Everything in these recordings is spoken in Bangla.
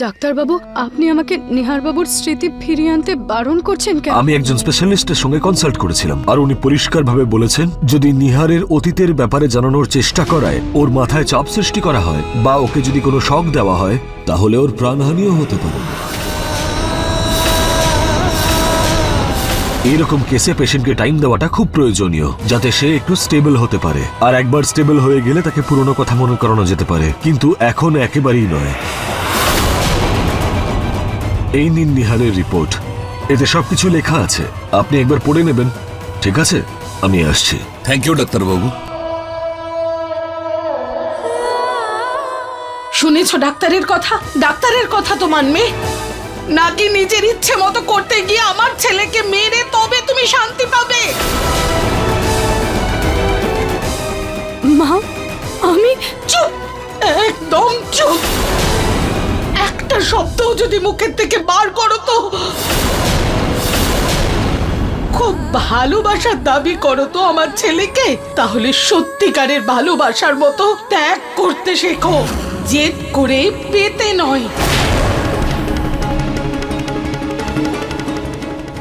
ডাক্তারবাবু, আপনি আমাকে নিহার বাবুর স্মৃতি ফিরিয়ে আনতে বারণ করছেন কেন? আমি একজন স্পেশালিস্টের সঙ্গে কনসাল্ট করেছিলাম, আর উনি পরিষ্কারভাবে বলেছেন যদি নিহারের অতীতের ব্যাপারে জানানোর চেষ্টা করায়, ওর মাথায় চাপ সৃষ্টি করা হয়, বা ওকে যদি কোনো শক দেওয়া হয়, তাহলে ওর প্রাণহানিও হতে পারে। এইরকম কেসে পেশেন্টকে টাইম দেওয়াটা খুব প্রয়োজনীয়, যাতে সে একটু স্টেবল হতে পারে। আর একবার স্টেবল হয়ে গেলে তাকে পুরনো কথা মনে করানো যেতে পারে, কিন্তু এখন একেবারেই নয়। এই নিন নিহারের রিপোর্ট, এতে সবকিছু লেখা আছে, আপনি একবার পড়ে নেবেন। ঠিক আছে, আমি আসছি। থ্যাংক ইউ ডাক্তারবাবু। শুনেছ ডাক্তারের কথা? ডাক্তারের কথা তো মানবে নাকি নিজের ইচ্ছে মতো করতে গিয়ে আমার ছেলেকে মেরে তবে তুমি শান্তি পাবে? মা, আমি চুপ, একদম চুপ। একটা শব্দও যদি মুখের থেকে বার করো তো। খুব ভালোবাসার দাবি করো তো আমার ছেলেকে, তাহলে সত্যিকারের ভালোবাসার মতো ত্যাগ করতে শেখো, জেদ করে পেতে নয়।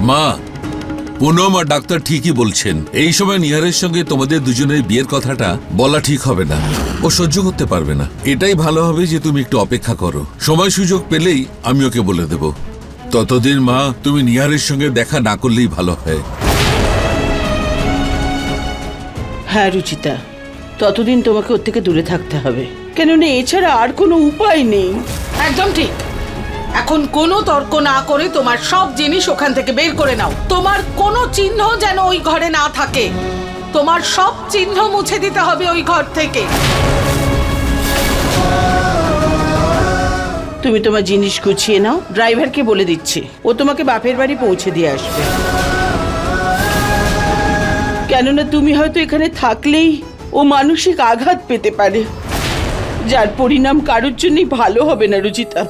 মা, পুনম আর ডাক্তার ঠিকই বলছেন। এই সময় নিহারের সঙ্গে তোমাদের দুজনের বিয়ের কথাটা বলা ঠিক হবে না, ও সহ্য করতে পারবে না। এটাই ভালো হবে যে তুমি একটু অপেক্ষা করো, সময় সুযোগ পেলেই আমি ওকে বলে দেব। ততদিন মা, তুমি নিহারের সঙ্গে দেখা না করলেই ভালো হয়। হ্যাঁ রুচিতা, ততদিন তোমাকে ওর থেকে দূরে থাকতে হবে, কেননা এছাড়া আর কোনো উপায় নেই। একদম ঠিক। এখন কোনো তর্ক না করে তোমার সব জিনিস ওখান থেকে বের করে নাও। তোমার কোনো চিহ্ন যেন ওই ঘরে না থাকে। তোমার সব চিহ্ন মুছে দিতে হবে ওই ঘর থেকে। তুমি তোমার জিনিস গুছিয়ে নাও, ড্রাইভারকে বলে দিচ্ছি ও তোমাকে বাপের বাড়ি পৌঁছে দিয়ে আসবে। কেননা তুমি হয়তো এখানে থাকলেই ও মানসিক আঘাত পেতে পারে, যার পরিণাম কারোর জন্যই ভালো হবে না রুচিতা।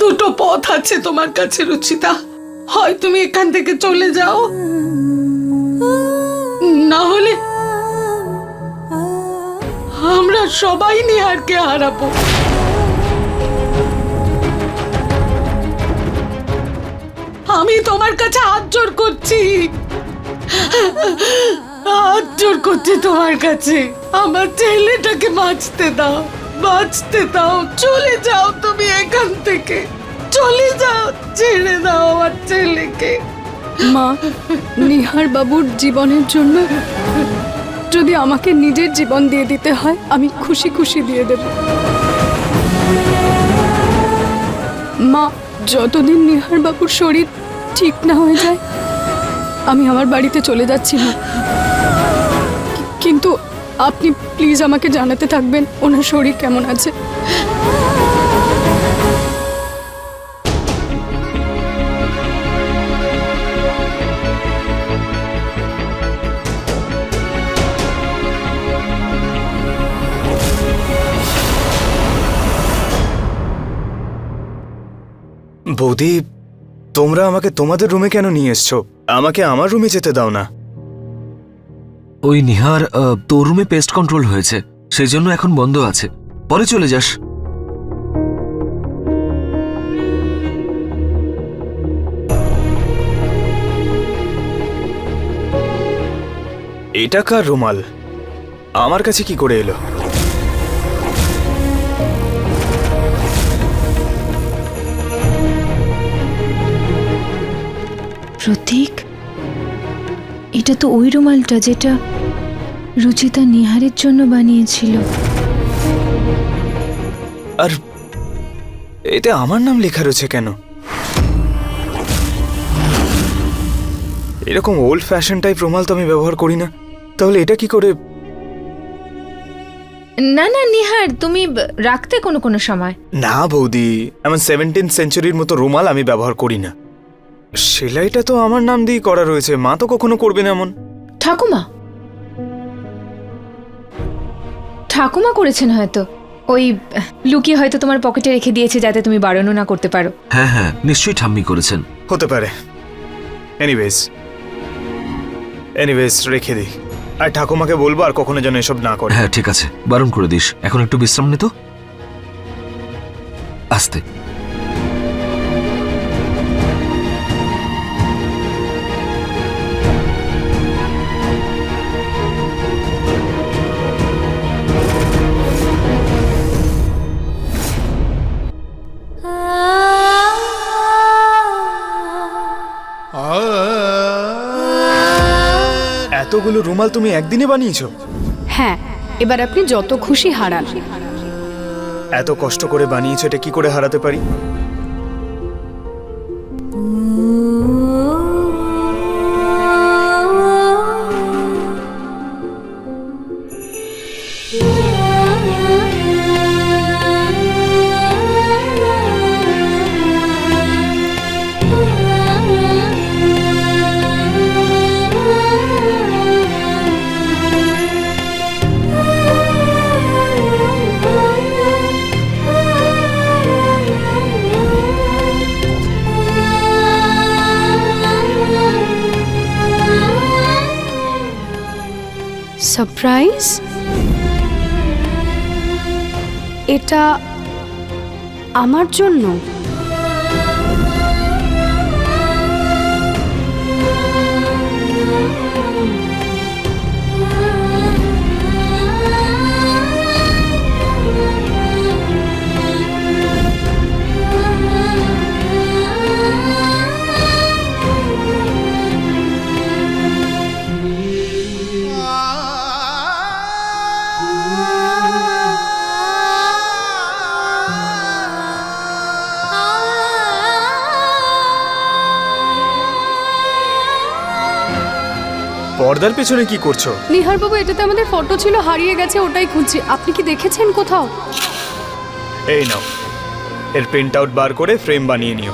দুটো পথ আছে তোমার কাছে রুচিতা, হয় তুমি এখান থেকে চলে যাও, না হলে আমরা সবাই নিহারকে হারাবো। আমি তোমার কাছে হাত জোড় করছি, হাত জোড় করছি তোমার কাছে, আমার ছেলেটাকে বাঁচতে দাও, বাঁচতে দাও। চলে যাও তুমি এখান থেকে, চলে যাও, ছেড়ে দাও আমার ছেলেকে। মা, নিহার বাবুর জীবনের জন্য যদি আমাকে নিজের জীবন দিয়ে দিতে হয়, আমি খুশি খুশি দিয়ে দেব। মা, যতদিন নিহার বাবুর শরীর ঠিক না হয়ে যায়, আমি আমার বাড়িতে চলে যাচ্ছি না। কিন্তু আপনি প্লিজ আমাকে জানাতে থাকবেন ওনার শরীর কেমন আছে। বৌদি, তোমরা আমাকে তোমাদের রুমে কেন নিয়ে এসছো? আমাকে আমার রুমে যেতে দাও না। ওই নিহার, তোর রুমে পেস্ট কন্ট্রোল হয়েছে, সেই জন্য এখন বন্ধ আছে, পরে চলে যাস। এটা কার রুমাল? আমার কাছে কি করে এলো? প্রতীক, এটা তো ওই রুমালটা যেটা রুচিতা নিহারের জন্য বানিয়েছিল। আর এতে আমার নাম লেখা রয়েছে কেন? এরকম ওল্ড ফ্যাশন টাইপ রুমাল তো আমি ব্যবহার করি না, তাহলে এটা কি করে? না না নিহার, তুমি রাখতে কোনো কোনো সময়। না বৌদি, এমন 17th সেঞ্চুরির মতো রুমাল আমি ব্যবহার করি না। সেলাইটা তো আমার নাম দিয়ে করা রয়েছে, মা তো কখনো করবে না এমন। ঠাকুমা ঠাকুমা করেছেন হয়তো, ওই লুকিয়ে হয়তো তোমার পকেটে রেখে দিয়েছে যাতে তুমি বারণও না করতে পারো। হ্যাঁ হ্যাঁ, নিশ্চয়ই ঠাম্মি করেছেন। হতে পারে। এনিওয়েজ রেখে দিই, আর ঠাকুমাকে বলবো আর কখনো যেন এসব না করে। হ্যাঁ ঠিক আছে, বারণ করে দিস। এখন একটু বিশ্রাম নে তো, আস্তে। এতগুলো রুমাল তুমি একদিনে বানিয়েছো? হ্যাঁ, এবার আপনি যত খুশি হারান। এত কষ্ট করে বানিয়েছো, এটা কি করে হারাতে পারি? সারপ্রাইজ? এটা আমার জন্য? পর্দার পেছনে কি করছো? নিহার বাবু, এটাতে আমাদের ফটো ছিল, হারিয়ে গেছে, ওটাই খুঁজছি। আপনি কি দেখেছেন কোথাও? এই নাও, এর প্রিন্ট আউট বার করে ফ্রেম বানিয়ে নিও।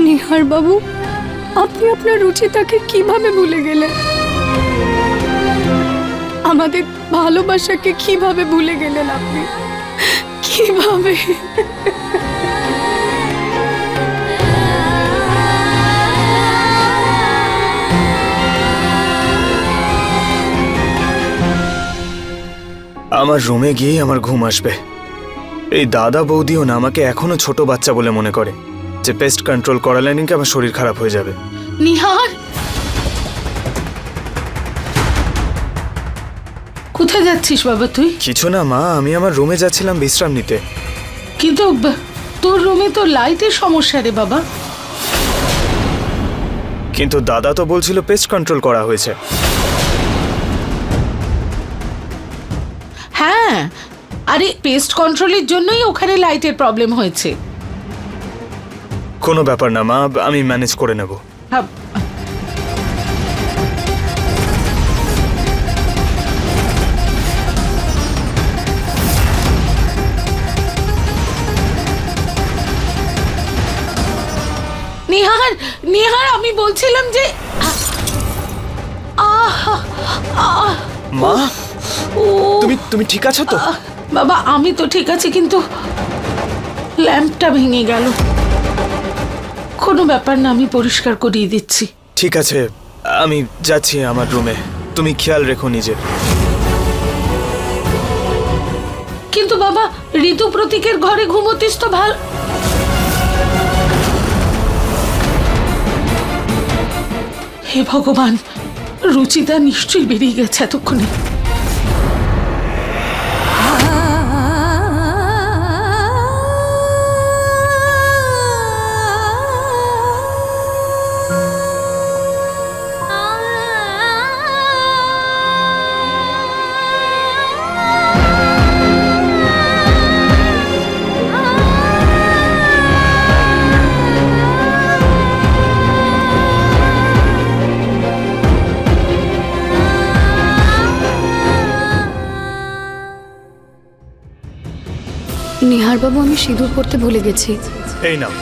নিহার বাবু, আপনি আপনার রুচিতাকে কিভাবে ভুলে গেলেন? আমাদের ভালোবাসাকে কিভাবে ভুলে গেলেন আপনি? কিভাবে? আমার রুমে গিয়ে আমার ঘুম আসবে। এই দাদা বৌদিও না আমাকে এখনো ছোট বাচ্চা বলে মনে করে, যে পেস্ট কন্ট্রোল করালে নাকি আমার শরীর খারাপ হয়ে যাবে। নিহার, কোথায় যাচ্ছিস বাবা তুই? কিছু না মা, আমি আমার রুমে যাচ্ছিলাম বিশ্রাম নিতে। কিন্তু তোর রুমে তো লাইটের সমস্যা রে বাবা। কিন্তু দাদা তো বলছিল পেস্ট কন্ট্রোল করা হয়েছে। হ্যাঁ, আরে পেস্ট কন্ট্রোলের জন্যই ওখানে লাইটের প্রবলেম হয়েছে। কোনো ব্যাপার না মা, আমি ম্যানেজ করে নেব। হ্যাঁ, নিহার, নিহার, আমি বলছিলাম যে মা, ও তুমি ঠিক আছো তো? বাবা, আমি তো ঠিক আছি, কিন্তু ল্যাম্পটা ভেঙে গেল। কোনো ব্যাপার না, আমি পরিষ্কার করিয়ে দিচ্ছি। ঠিক আছে, আমি যাচ্ছি আমার রুমে। তুমি খেয়াল রেখো নিজের। কিন্তু বাবা, ঋতু প্রতীকের ঘরে ঘুমোতিস তো ভাল। হে ভগবান, রুচিতা নিশ্চয়ই বেরিয়ে গেছে এতক্ষণে। নিহার বাবু, আমি সিঁদুর পরতে ভুলে গেছি। এই নাও।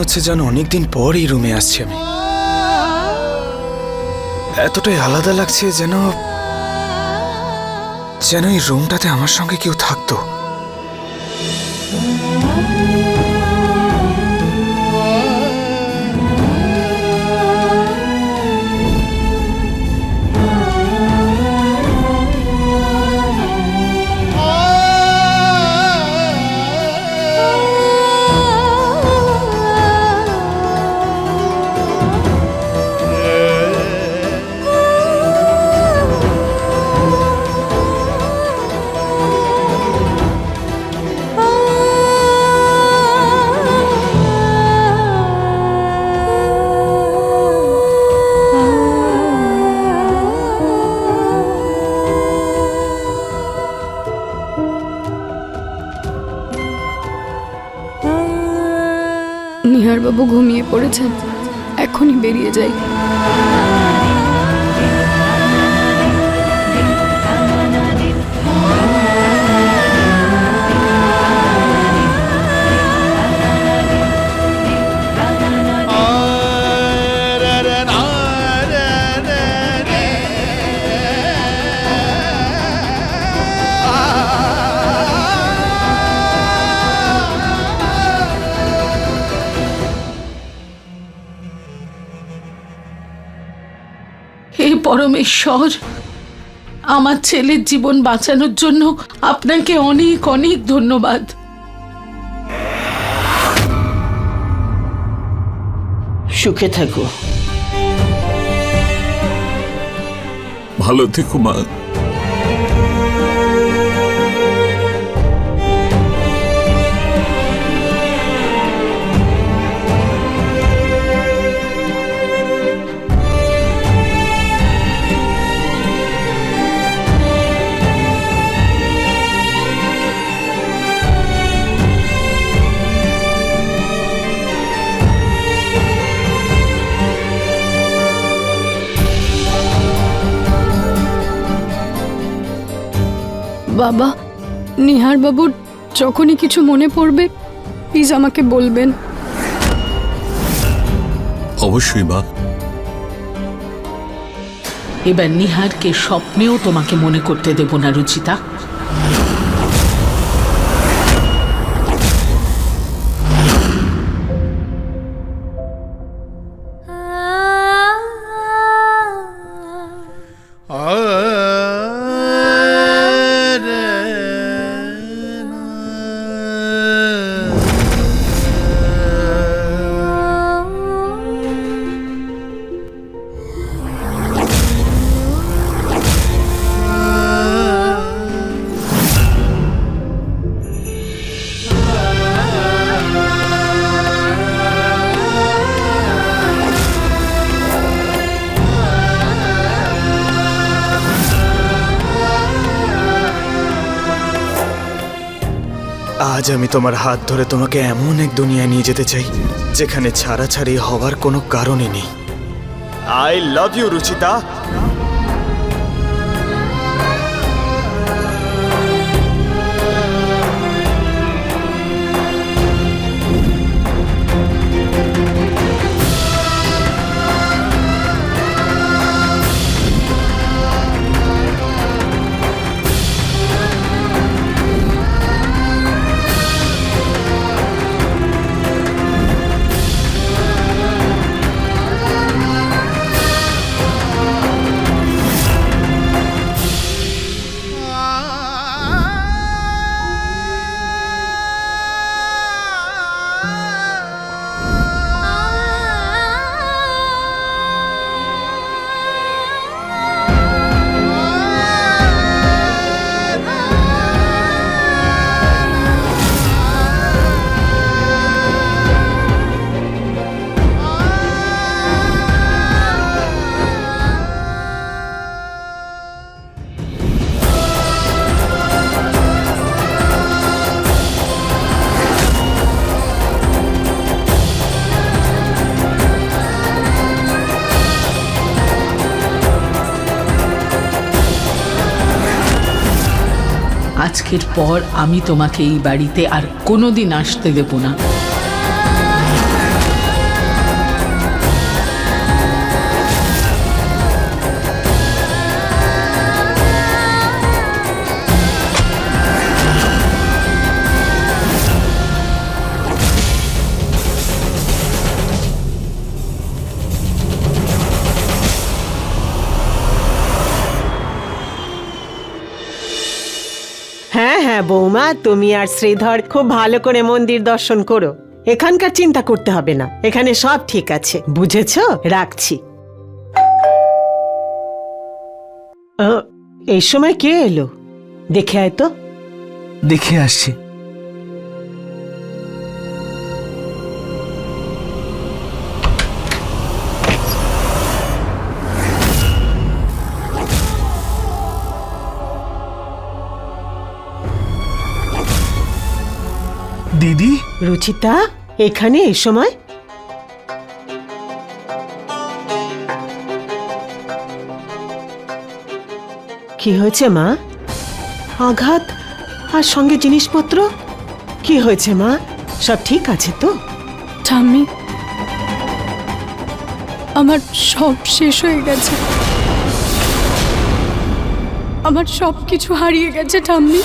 হচ্ছে যেন অনেকদিন পর এই রুমে আসছি আমি। এতটাই আলাদা লাগছে যেন যেন এই রুমটাতে আমার সঙ্গে কেউ থাকতো। নিহার বাবু ঘুমিয়ে পড়েছেন, এখনই বেরিয়ে যাই। হে পরমেশ্বর, আমার ছেলের জীবন বাঁচানোর জন্য আপনাকে অনেক অনেক ধন্যবাদ। সুখে থাকো। ভালো থেকো মা। বাবা, নিহার বাবুর যখনই কিছু মনে পড়বে প্লিজ আমাকে বলবেন। অবশ্যই মা। এবার নিহারকে স্বপ্নেও তোমাকে মনে করতে দেব না রুচিতা। আজ আমি তোমার হাত ধরে তোমাকে এমন এক দুনিয়ায় নিয়ে যেতে চাই যেখানে ছাড়াছাড়ি হওয়ার কোনো কারণই নেই। I love you Ruchita. আজকের পর আমি তোমাকে এই বাড়িতে আর কোনোদিন আসতে দেব না। হ্যাঁ হ্যাঁ বৌমা, তুমি আর শ্রীধর খুব ভালো করে মন্দির দর্শন করো। এখানকার চিন্তা করতে হবে না, এখানে সব ঠিক আছে, বুঝেছো? রাখছি। এই সময় কে এলো? দেখে আয় তো। দেখে আসছি। দিদি, রুচিতা এখানে এই সময়? কি হয়েছে মা? আঘাত আর সঙ্গে জিনিসপত্র? কি হয়েছে মা? সব ঠিক আছে তো? ঠাম্মি, আমার সব শেষ হয়ে গেছে, আমার সব কিছু হারিয়ে গেছে ঠাম্মি।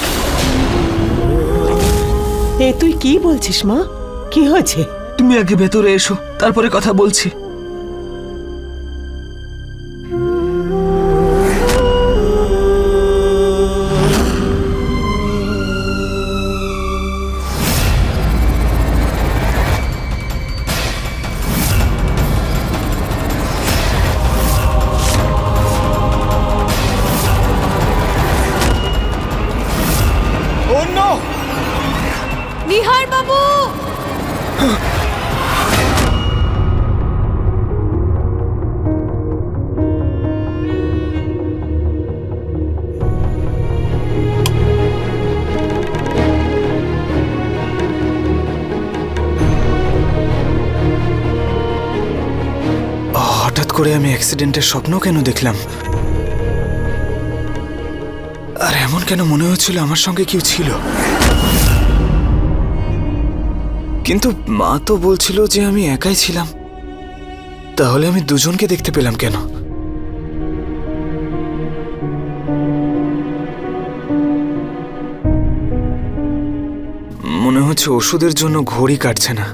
এ তুই কি বলছিস মা? কি হয়েছে? তুমি আগে ভেতরে এসো, তারপরে কথা বলছি। নিহার বাবু! হঠাৎ করে আমি অ্যাক্সিডেন্টের স্বপ্ন কেন দেখলাম? আর এমন কেন মনে হচ্ছিল আমার সঙ্গে কেউ ছিল? কিন্তু মা তো বলছিল যে আমি একাই ছিলাম, তাহলে আমি দুজনকে দেখতে পেলাম কেন? মনে হচ্ছে ওষুধের জন্য ঘড়ি কাটছে না।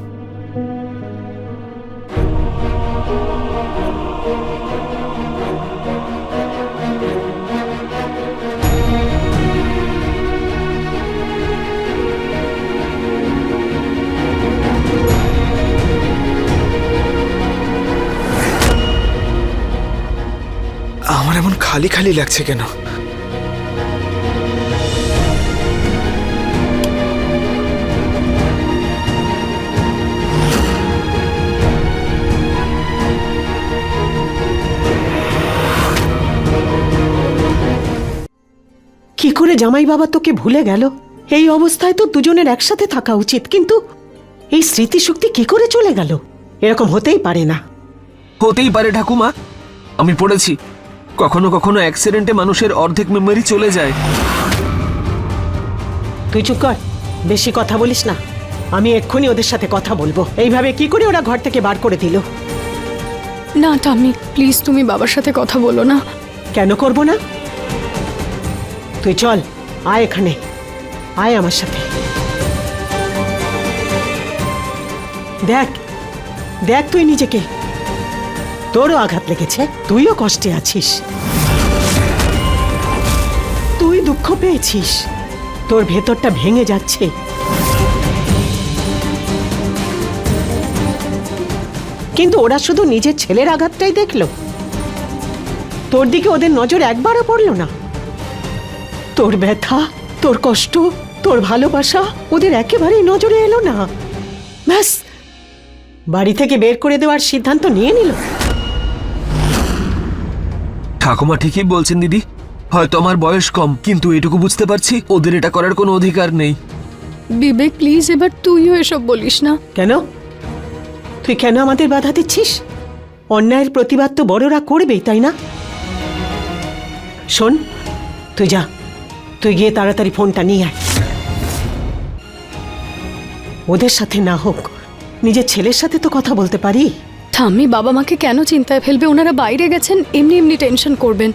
আমার এমন খালি খালি লাগছে কেন? কি করে জামাই বাবা তোকে ভুলে গেল? এই অবস্থায় তো দুজনের একসাথে থাকা উচিত, কিন্তু এই স্মৃতিশক্তি কি করে চলে গেল? এরকম হতেই পারে না। হতেই পারে ঠাকুমা, আমি পড়েছি কখনো কখনো অ্যাক্সিডেন্টে মানুষের অর্ধেক মেমরি চলে যায়। তুই চুপ কর, বেশি কথা বলিস না। আমি এক্ষুনি ওদের সাথে কথা বলবো। এইভাবে কি করে ওরা ঘর থেকে বার করে দিল? না ঠাম্মি, প্লিজ তুমি বাবার সাথে কথা বলো না। কেন করব না? তুই চল, আয় এখানে, আয় আমার সাথে। দেখ দেখ তুই নিজেকে, তোরও আঘাত লেগেছে, তুইও কষ্টে আছিস, তুই দুঃখ পেয়েছিস, তোর ভেতরটা ভেঙে যাচ্ছে। কিন্তু ওরা শুধু নিজের ছেলের আঘাতটাই দেখলো, তোর দিকে ওদের নজর একবারও পড়লো না। তোর ব্যথা, তোর কষ্ট, তোর ভালোবাসা ওদের একেবারেই নজরে এলো না। ব্যাস, বাড়ি থেকে বের করে দেওয়ার সিদ্ধান্ত নিয়ে নিল। ঠাকুমা ঠিকই বলছেন দিদি, হয়তো আমার বয়স কম, কিন্তু এটুকু বুঝতে পারছি ওদের এটা করার কোনো অধিকার নেই। বিবেক প্লিজ, এবার তুইও এসব বলিস না। কেন? তুই কেন আমাদের বাধা দিচ্ছিস? অন্যায়ের প্রতিবাদ তো বড়রা করবেই, তাই না? শোন, তুই যা, তুই গিয়ে তাড়াতাড়ি ফোনটা নিয়ে আয়। ওদের সাথে না হোক, নিজের ছেলের সাথে তো কথা বলতে পারি। ঠাম্মি, বাবা মাকে কেন চিন্তায় ফেলবে? ওনারা বাইরে গেছেন, এমনি এমনি টেনশন করবেন।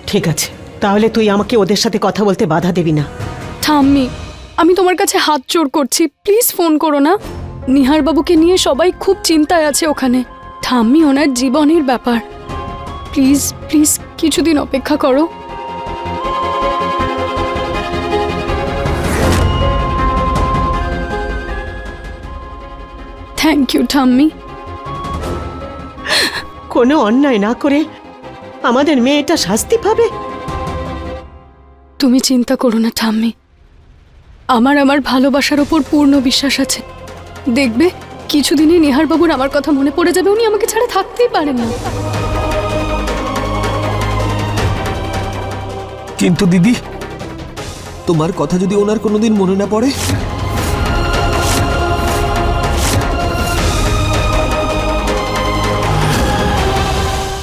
ঠিক আছে, তাহলে তুই আমাকে ওদের সাথে কথা বলতে বাধা দিবি না। ঠাম্মি, আমি তোমার কাছে হাত জোড় করছি, প্লিজ ফোন করো না। নিহার বাবুকে নিয়ে সবাই খুব চিন্তায় আছে ওখানে। ঠাম্মি, ওনার জীবনের ব্যাপার, প্লিজ প্লিজ কিছুদিন অপেক্ষা করো। থ্যাংক ইউ ঠাম্মি। কোনো অন্যায় না করে আমাদের মেয়েটা শাস্তি পাবে। তুমি চিন্তা করো না ঠাম্মি, আমার ভালোবাসার ওপর পূর্ণ বিশ্বাস আছে। দেখবে কিছুদিনই নিহার বাবুর আমার কথা মনে পড়ে যাবে, উনি আমাকে ছাড়া থাকতেই পারেন না। কিন্তু দিদি, তোমার কথা যদি ওনার কোনোদিন মনে না পড়ে?